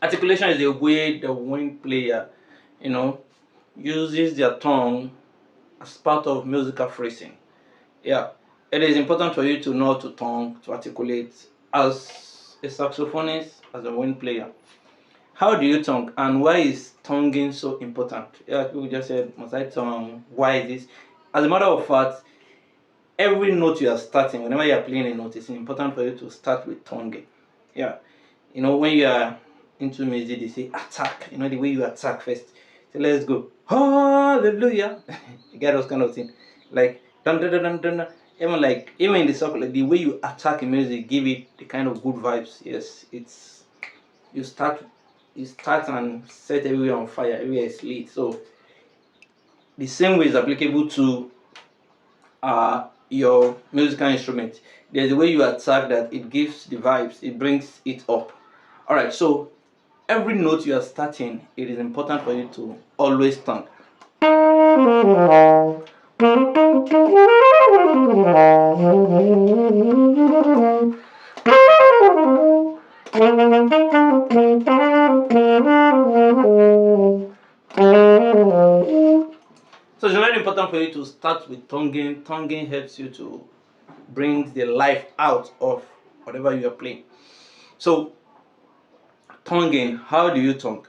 Articulation is the way the wind player, uses their tongue as part of musical phrasing. Yeah, it is important for you to know how to tongue, to articulate as a saxophonist, as a wind player. How do you tongue, and why is tonguing so important? Yeah, people just said, must I tongue? Why is this? As a matter of fact, every note you are starting, whenever you are playing a note, it's important for you to start with tonguing. Yeah, when you are into music, they say attack. The way you attack first. So let's go. Hallelujah. You get those kind of things. Like dun dun dun dun dun. Even in the circle, like the way you attack in music, give it the kind of good vibes. Yes, it's you start and set everywhere on fire, everywhere is lit. So the same way is applicable to your musical instrument. There's a way you attack that it gives the vibes, it brings it up. Alright, so every note you are starting, it is important for you to always tongue. So it's very important for you to start with tonguing. Tonguing helps you to bring the life out of whatever you are playing. So tonguing, how do you tongue?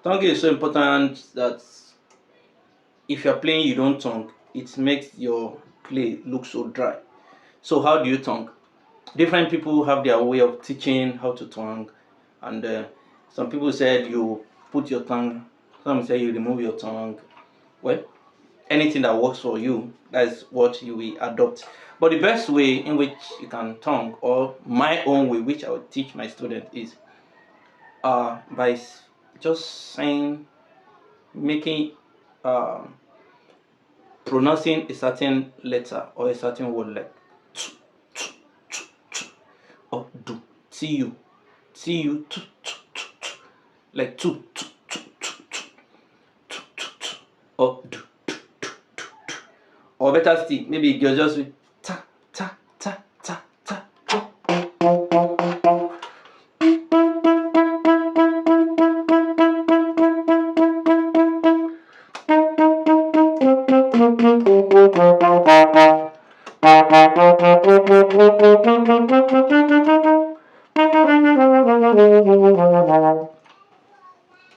Tonguing is so important that if you're playing you don't tongue, it makes your play look so dry. So how do you tongue? Different people have their way of teaching how to tongue, and some people said you put your tongue, some say you remove your tongue. Well, anything that works for you, that's what you will adopt. But the best way in which you can tongue, or my own way, which I would teach my students, is by just saying, making, pronouncing a certain letter or a certain word, like t, t, t, t, or do, tu, tu, t, t, t, t, like tu, t, t, t, t, t, t, t, or do, or better still, maybe you're just with ta ta ta ta ta.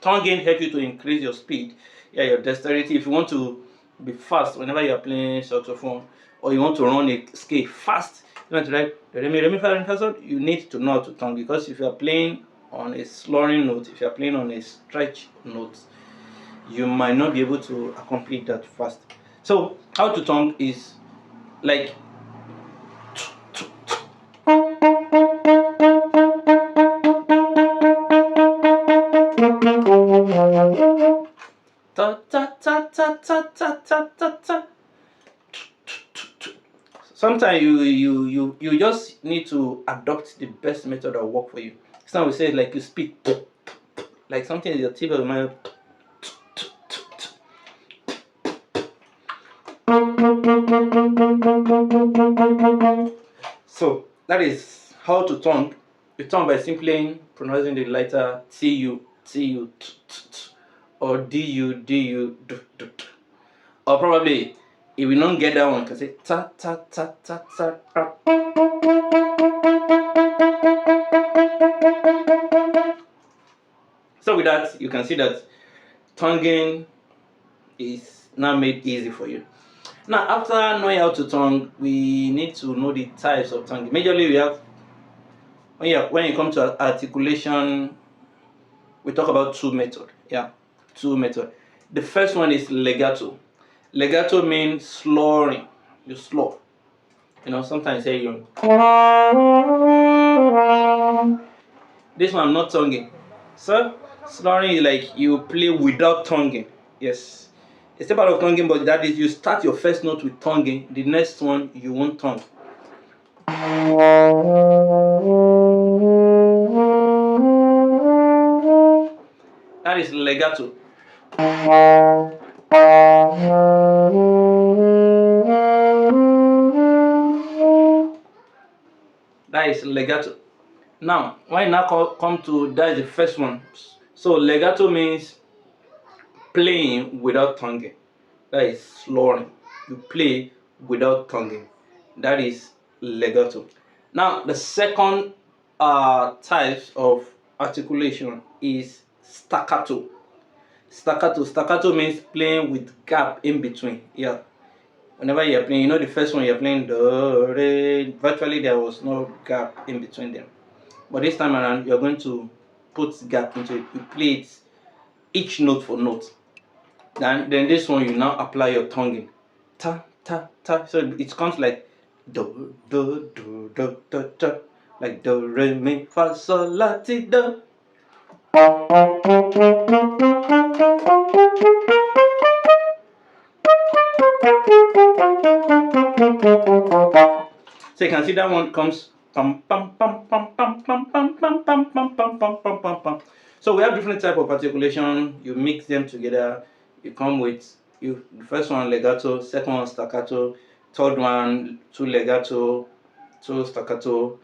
Tonguing helps you to increase your speed, your dexterity. If you want to be fast whenever you are playing saxophone, or you want to run a scale fast, you want to like you need to know how to tongue, because if you are playing on a slurring note, if you are playing on a stretch note, you might not be able to accomplish that fast. So how to tongue is like ta ta ta ta ta ta ta ta ta. Sometimes you just need to adopt the best method that will work for you. Some will say like you speak like something in your tip of your mouth. So that is how to tongue. You tongue by simply pronouncing the letter tu, tu, t, t, t, or du, du, d, d, d. Or probably if we don't get that one, you can say ta ta ta ta ta ta. So with that, you can see that tonguing is now made easy for you. Now, after knowing how to tongue, we need to know the types of tonguing. Majorly, we have when it comes to articulation, we talk about two methods. Yeah, two methods. The first one is legato. Legato means slurring. You slur. Sometimes say you. This one I'm not tonguing. So slurring is like you play without tonguing. Yes. It's a part of tonguing, but that is you start your first note with tonguing, the next one you won't tongue. That is legato. That is legato. Now, when you now come to, that is the first one. So legato means playing without tonguing. That is slurring. You play without tonguing. That is legato. Now, the second type of articulation is staccato. Staccato means playing with gap in between. Yeah. Whenever you're playing, you know the first one you're playing do, re, virtually there was no gap in between them. But this time around, you're going to put gap into it. You play it each note for note. Then this one you now apply your tonguing. Ta ta ta. So it comes like do do do do do do, like do re mi fa sol la ti do. So you can see that one comes pam pam pam pam pam pam pam pam pam pam pam pam pam pam pam. So we have different type of articulation. You mix them together. You come with the first one legato, second one staccato, third one two legato, two staccato.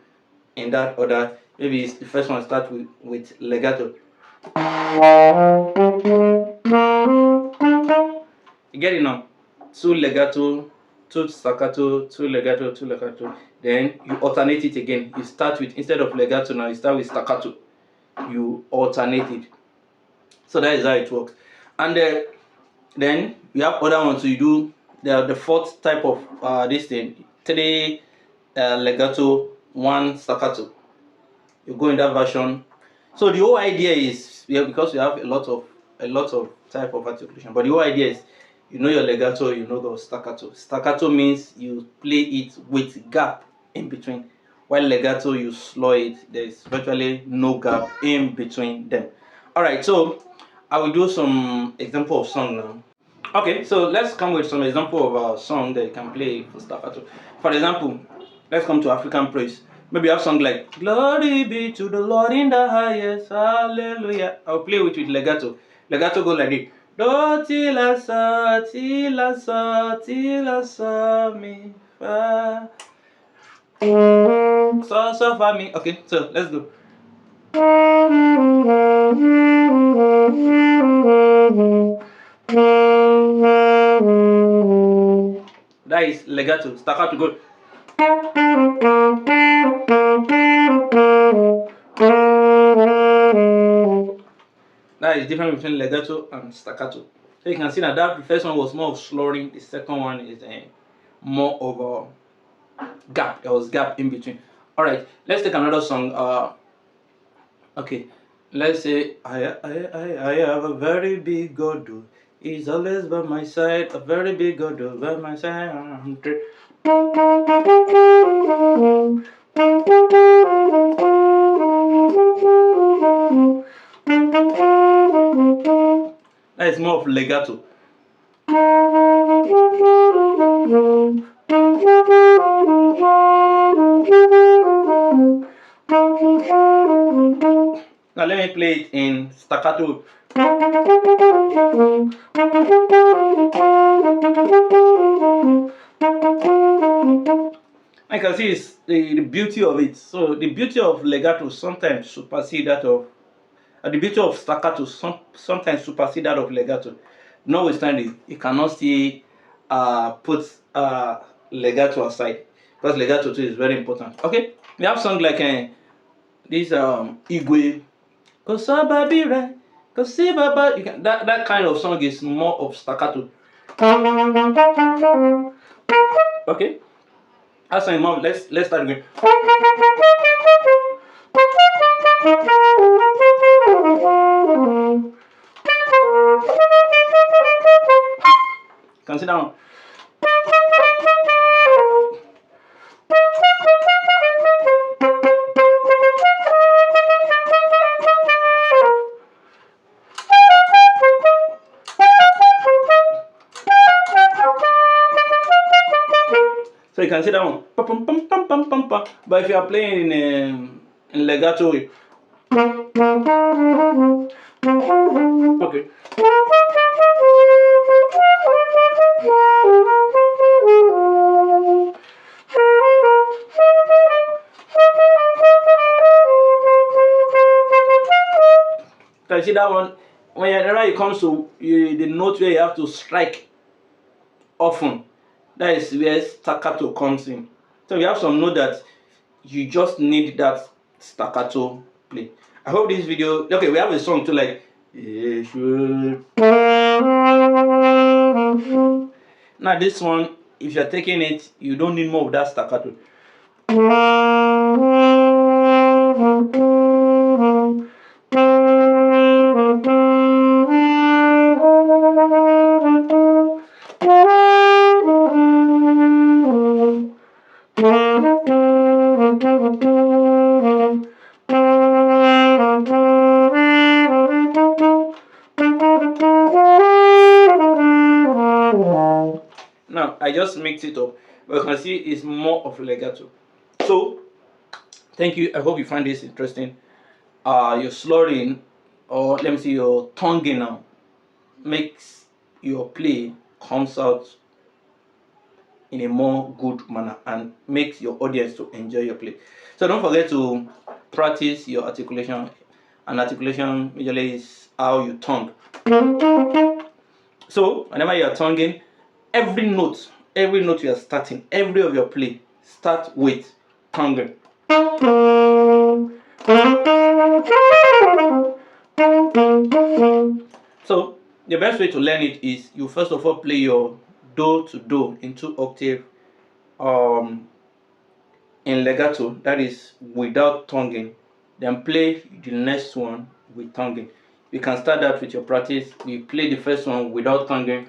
In that order, maybe the first one start with legato. You get it now? Two legato, two staccato, two legato, two legato. Then you alternate it again. You start with, instead of legato now, you start with staccato. You alternate it. So that is how it works. And then you have other ones. So you do the fourth type of this thing: three legato, one staccato. You go in that version. So the whole idea is, because you have a lot of type of articulation, but the whole idea is, you know your legato, you know the staccato. Staccato means you play it with gap in between, while legato you slow it. There's virtually no gap in between them. All right, so I will do some example of song now. Okay, so let's come with some example of a song that you can play for staccato. For example, let's come to African praise. Maybe you have song like "Glory be to the Lord in the highest, hallelujah." I'll play with legato. Legato go like this: do ti la sa mi fa so fa mi. Okay, so let's go. That is legato. Staccato go. That is different between legato and staccato. So you can see that the first one was more of slurring. The second one is more of a gap. There was gap in between. All right, let's take another song. Okay, let's say I have a very big God. He's always by my side. A very big God by my side. That is more of legato. Now let me play it in staccato. I can see it's the beauty of it. So the beauty of legato sometimes supersede that of the beauty of staccato sometimes supersede that of legato. Notwithstanding, you cannot still put legato aside, because legato too is very important. Okay, we have songs like this Igwe, Kosababira, Kosibaba. That kind of song is more of staccato. Okay, that's a more. Let's start again. Consider one. So you can see that one. But if you are playing in legato, Okay. Can you see that one? Whenever it comes to the note where you have to strike often, that is where staccato comes in. So we have some note that you just need that staccato play. I hope this video. Okay, we have a song too, like. Now this one, if you're taking it, you don't need more of that staccato. Now I just mixed it up, but you can see it's more of legato. So thank you. I hope you find this interesting. Your slurring, or let me see, your tonguing now makes your play comes out in a more good manner and makes your audience to enjoy your play. So don't forget to practice your articulation. And articulation usually is how you tongue. So whenever you are tonguing, every note you are starting, every of your play start with tonguing. So the best way to learn it is you first of all play your do to do in 2 octave in legato, that is without tonguing, then play the next one with tonguing. You can start that with your practice. We play the first one without tonguing.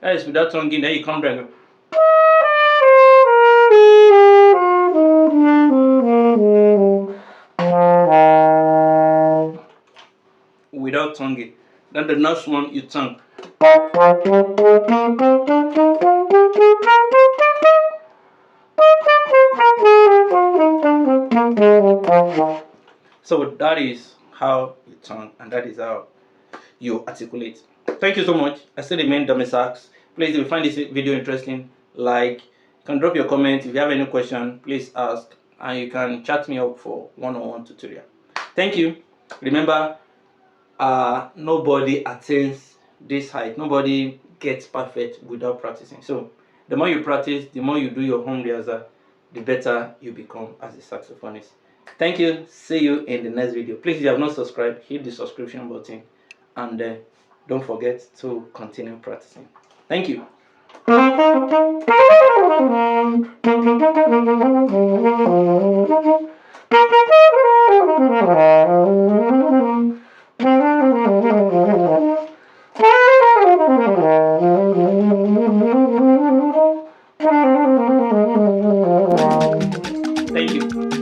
That is without tonguing, then you come back. Without tonguing. Then the next one you tongue. So that is how you tongue, and that is how you articulate. Thank you so much. I still remain Domisax. Please, if you find this video interesting, like, you can drop your comment. If you have any question, please ask, and you can chat me up for one-on-one tutorial. Thank you. Remember, nobody attains this height. Nobody gets perfect without practicing. So the more you practice, the more you do your home rehearsal, the better you become as a saxophonist. Thank you. See you in the next video. Please, if you have not subscribed, hit the subscription button, and don't forget to continue practicing. Thank you. Thank you.